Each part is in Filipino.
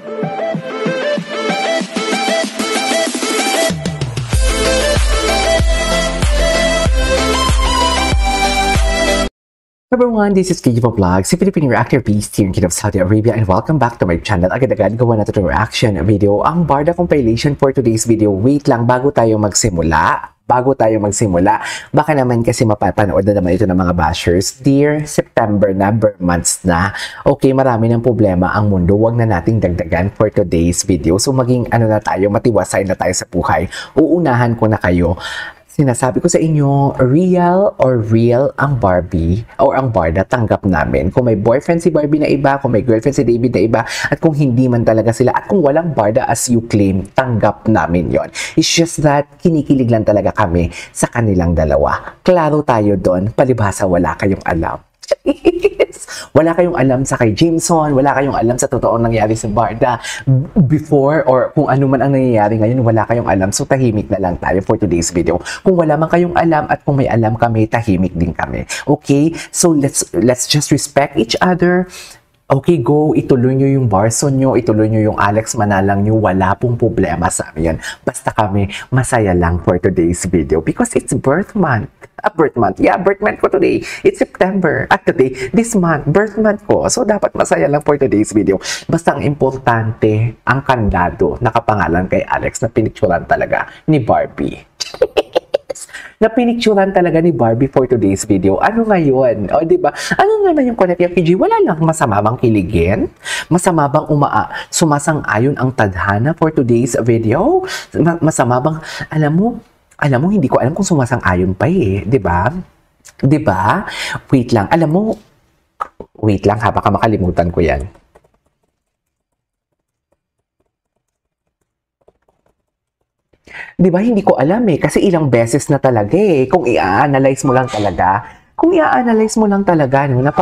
Everyone, this is KJ Vlogs, si Philippine Reactor Beast here in Kingdom of Saudi Arabia, and welcome back to my channel. Agad-agad gawa natin itong reaction video, ang Barda compilation for today's video. Wait lang, bago tayo magsimula, baka naman kasi mapapanood na naman ito ng mga bashers. Dear September na, birth months na, okay, marami ng problema ang mundo, wag na nating dagdagan for today's video. So maging ano na tayo, matiwasay na tayo sa buhay. Uunahan ko na kayo. Sinasabi ko sa inyo, real ang Barbie or ang Barda, tanggap namin. Kung may boyfriend si Barbie na iba, kung may girlfriend si David na iba, at kung hindi man talaga sila, at kung walang Barda as you claim, tanggap namin yon. It's just that, kinikilig lang talaga kami sa kanilang dalawa. Klaro tayo doon, palibhasa wala kayong alam. Wala kayong alam sa kay Jameson, wala kayong alam sa totoong nangyari sa Barda before or kung ano man ang nangyayari ngayon, wala kayong alam. So tahimik na lang tayo for today's video. Kung wala man kayong alam at kung may alam kami, tahimik din kami. Okay? So let's just respect each other. Okay, go, ituloy nyo yung Barson nyo, ituloy nyo yung Alex Manalang nyo, wala pong problema sa amin. Basta kami, masaya lang for today's video because it's birth month. Birth month. Yeah, birth month ko today. It's September. At today, this month, birth month ko. So, dapat masaya lang for today's video. Basta ang importante, ang kandado, nakapangalan kay Alex na pinicturan talaga ni Barbie. Na pinicturan talaga ni Barbie for today's video. Ano ngayon? O, diba? Ano naman yung connect yung PG? Wala lang masama bang kiligin? Masama bang sumasang-ayon ang tadhana for today's video? Masama bang, alam mo, hindi ko alam kung sumasang-ayon pa eh. Diba? Diba? Wait lang. Alam mo, wait lang ha, baka makalimutan ko yan. Di ba, hindi ko alam eh, kasi ilang beses na talaga eh, kung i-analyze mo lang talaga, no, na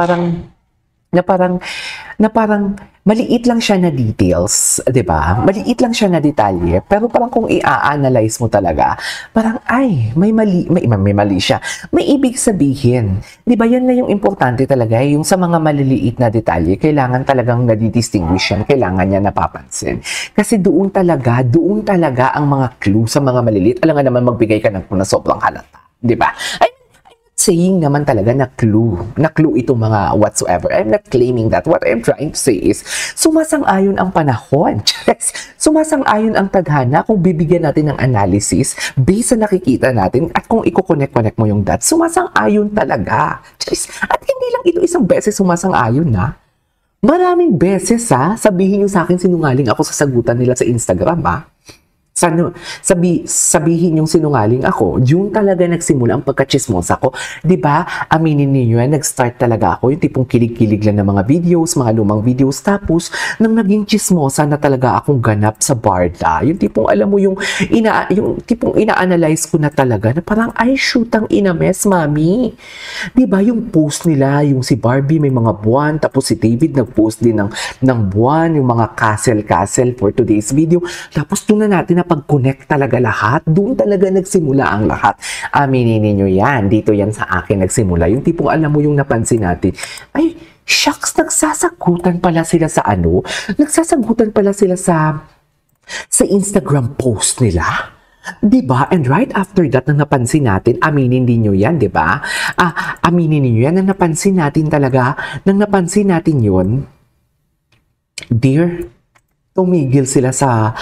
parang maliit lang siya na details, di ba? Maliit lang siya na detalye, pero parang kung i-analyze mo talaga, parang ay, may mali siya. May ibig sabihin. Di ba, yan na yung importante talaga, yung sa mga maliliit na detalye, kailangan talagang nadidistinguish yan, kailangan niya napapansin. Kasi doon talaga ang mga clue sa mga maliliit. Alam nga naman, magbigay ka ng clue na sobrang halata. Di ba? Saying naman talaga na clue itong mga whatsoever. I'm not claiming that. What I'm trying to say is, sumasang-ayon ang panahon. Sumasang-ayon ang tadhana kung bibigyan natin ng analysis based sa nakikita natin at kung i-connect mo yung dots, sumasang-ayon talaga. At hindi lang ito isang beses sumasang-ayon na. Maraming beses ha, sabihin nyo sa akin sinungaling ako sa sagutan nila sa Instagram ha. Sabihin yung sinungaling ako, yung talaga nagsimula ang pagkachismosa ko. Diba, aminin niyo yan, nag-start talaga ako, yung tipong kilig-kilig lang ng mga videos, mga lumang videos, tapos nang naging chismosa na talaga akong ganap sa Barda. Yung tipong alam mo, yung tipong ina-analyze ko na talaga, na parang, ay shoot, ang inames, mami. Diba, yung post nila, yung si Barbie may mga buwan, tapos si David nag-post din ng buwan, yung mga castle for today's video. Tapos doon na natin pag-connect talaga lahat, doon talaga nagsimula ang lahat. Aminin niyo yan, dito yan sa akin nagsimula. Yung tipong alam mo yung napansin natin, ay, shucks, nagsasagutan pala sila sa Instagram post nila. Diba? And right after that, na napansin natin, aminin din nyo yan, diba? Aminin niyo yan, na napansin natin talaga, nang napansin natin yun, dear, tumigil sila sa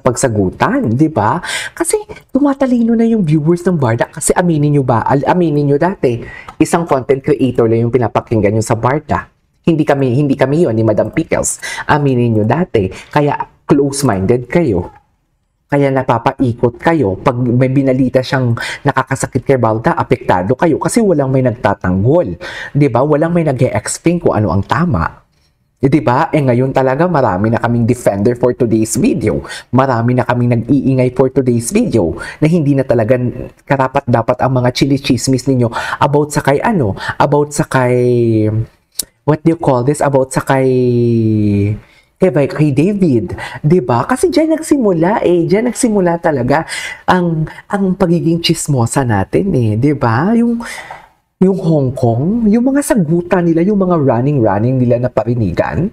pagsagutan, di ba? Kasi tumatalino na yung viewers ng Barda. Kasi aminin nyo dati, isang content creator lang yung pinapakinggan nyo sa Barda. Hindi kami yun ni Madam Pickles. Aminin nyo dati. Kaya close-minded kayo. Kaya napapaikot kayo. Pag may binalita siyang nakakasakit kay Barda, apektado kayo. Kasi walang may nagtatanggol. Di ba? Walang may nag-e-explain kung ano ang tama. Diba? Ngayon talaga marami na kaming defender for today's video. Marami na kaming nag-iingay for today's video na hindi na talaga karapat-dapat ang mga chili-chismis ninyo about sa kay what do you call this? About sa kay David. Diba? Kasi dyan nagsimula talaga ang pagiging chismosa natin eh. Diba? Yung Hong Kong, yung mga sagutan nila, yung mga running nila na parinigan,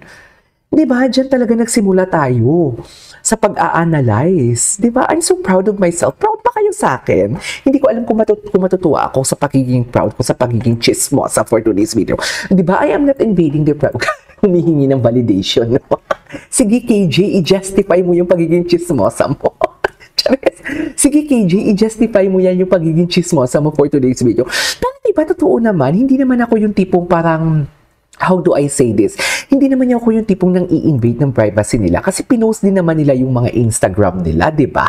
'Di ba? Diyan talaga nagsimula tayo sa pag-a-analyze. 'Di ba? I'm so proud of myself. Proud ba kayo sa akin? Hindi ko alam kung matutuwa ako sa pagiging proud ko, sa pagiging chismosa for today's video. 'Di ba? I am not invading the proud. Humihingi ng validation. Sige, KJ, i-justify mo yung pagiging chismosa mo. Sige, KJ, i-justify mo yan yung pagiging chismosa mo for today's video. Pero diba, totoo naman, hindi naman ako yung tipong parang, how do I say this? Hindi naman ako yung tipong nang i-invade ng privacy nila kasi pinost din naman nila yung mga Instagram nila, diba?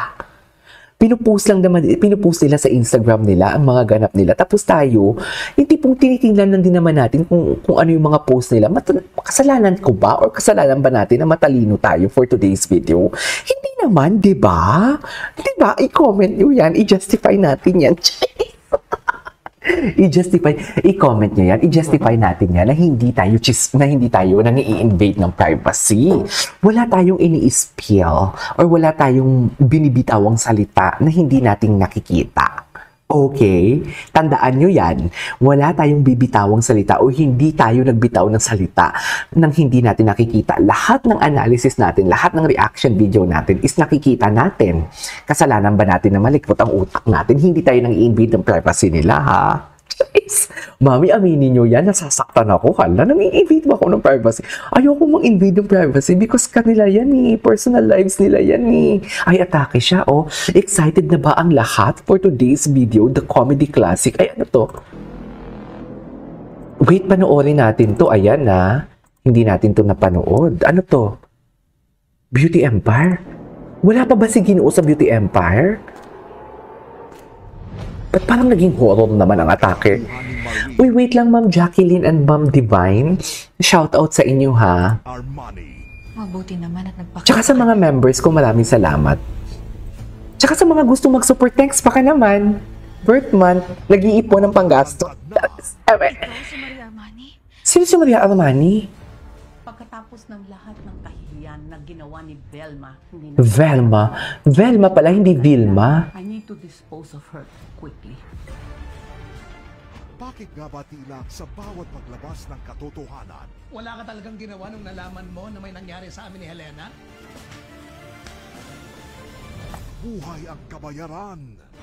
Pinupost nila sa Instagram nila ang mga ganap nila. Tapos tayo, yung tipong tinitingnan lang din naman natin kung ano yung mga post nila. Kasalanan ko ba? Or kasalanan ba natin na matalino tayo for today's video? Hindi naman, di ba? Di ba? I-comment nyo yan. I-justify natin yan. I-comment nyo yan, i-justify natin yan na hindi tayo nang i-invade ng privacy. Wala tayong ini-spill or wala tayong binibitawang salita na hindi nating nakikita. Okay? Tandaan nyo yan. Wala tayong bibitawang salita o hindi tayo nagbitaw ng salita nang hindi natin nakikita. Lahat ng analysis natin, lahat ng reaction video natin is nakikita natin. Kasalanan ba natin na malikot ang utak natin? Hindi tayo nang i-invade ng privacy nila, ha? Mami, aminin nyo yan. Nasasaktan ako. Hala, nang i-invade ba ako ng privacy? Ayoko mang-invade ng privacy because kanila yan eh. Personal lives nila yan eh. Ay, atake siya, oh. Excited na ba ang lahat for today's video, the comedy classic? Ay, ano to? Wait, panoorin natin to. Ayan na. Hindi natin to napanood. Ano to? Beauty Empire? Wala pa ba si Ginoo sa Beauty Empire? Ba't parang naging horror naman ang atake? Uy, wait lang, Ma'am Jacqueline and Ma'am Divine. Shout out sa inyo, ha? Mabuti naman at nagpakita. Tsaka sa mga members ko, maraming salamat. Tsaka sa mga gusto mag-support, thanks pa ka naman. Birth month, nag-iipon ng panggasto. Si Maria Armani, Sino si Maria Armani? pagkatapos ng lahat ng kahihiyan na ginawa ni Velma, hindi na Velma pala, hindi Vilma. I need to dispose of her quickly. Bakit nga ba tila sa bawat paglabas ng katotohanan, Wala ka talagang ginawa nung nalaman mo na may nangyari sa amin ni Helena? buhay ang kabayaran?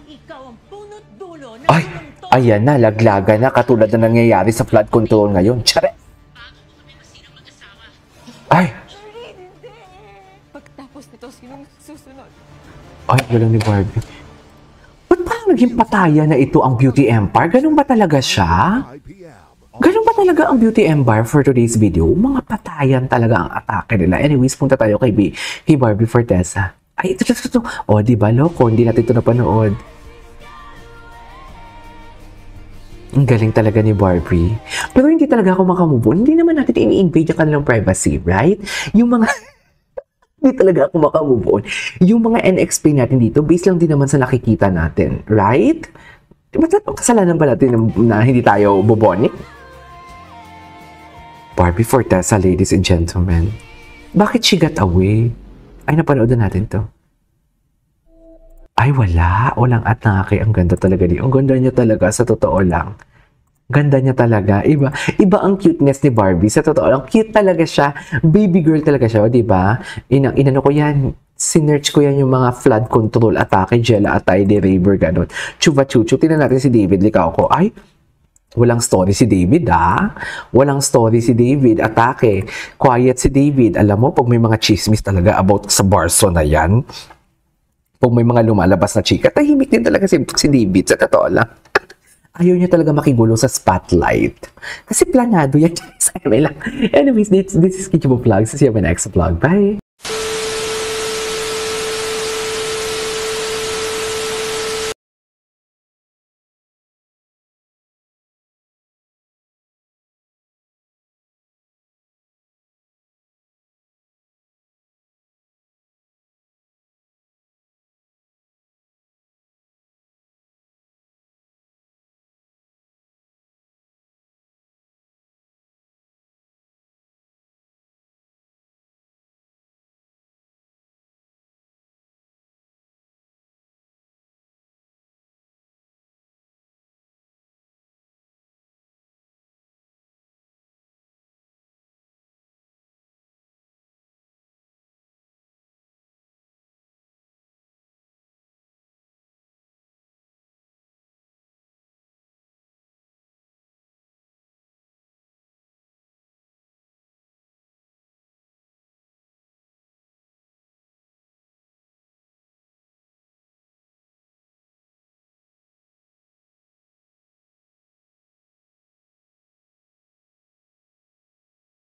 Ikaw ang punot dulo ng Ay, ayan na, laglaga na, katulad na nangyayari sa flood control ngayon. Tsare! Ay! Pagtapos nito, sinong susunod? Ay, galang ni Barbie. Ba't parang naging patayan na ito ang Beauty Empire? Ganun ba talaga siya? 5 p.m. Ganun ba talaga ang Beauty Empire for today's video? Mga patayan talaga ang atake nila. Anyways, punta tayo kay Barbie Fortesa. Ay, ito. O, di ba, loko? Hindi natin ito napanood. Ang galing talaga ni Barbie. Pero hindi talaga ako makamove on. Hindi naman natin ini-invade yung kanilang privacy, right? Yung mga... hindi talaga ako makamove on. Yung mga in-explain natin dito, based lang din naman sa nakikita natin, right? Ba't kasalanan ba natin na hindi tayo bubonic? Barbie Fortesa, ladies and gentlemen. Bakit she got away? Ay, napanood na natin to. Ay, wala. Walang atake. Ang ganda talaga niya. Ang ganda niya talaga, sa totoo lang. Ganda niya talaga. Iba ang cuteness ni Barbie. Sa totoo lang, cute talaga siya. Baby girl talaga siya, di ba? Inano ko yan. Sinearch ko yan yung mga flood control atake, Jella Atay, de Raver, gano'n. Chuva chuchu. Tingnan natin si David. Likaw ko. Ay, walang story si David, ha? Walang story si David. Atake. Quiet si David. Alam mo, pag may mga chismis talaga about sa Barso na yan, pag may mga lumalabas na chika, tahimik din talaga si David. Sa totoo lang. Ayaw niya talaga makigulo sa spotlight. Kasi planado yan. Anyways, this is Kichibo Vlogs. See you in my next vlog. Bye!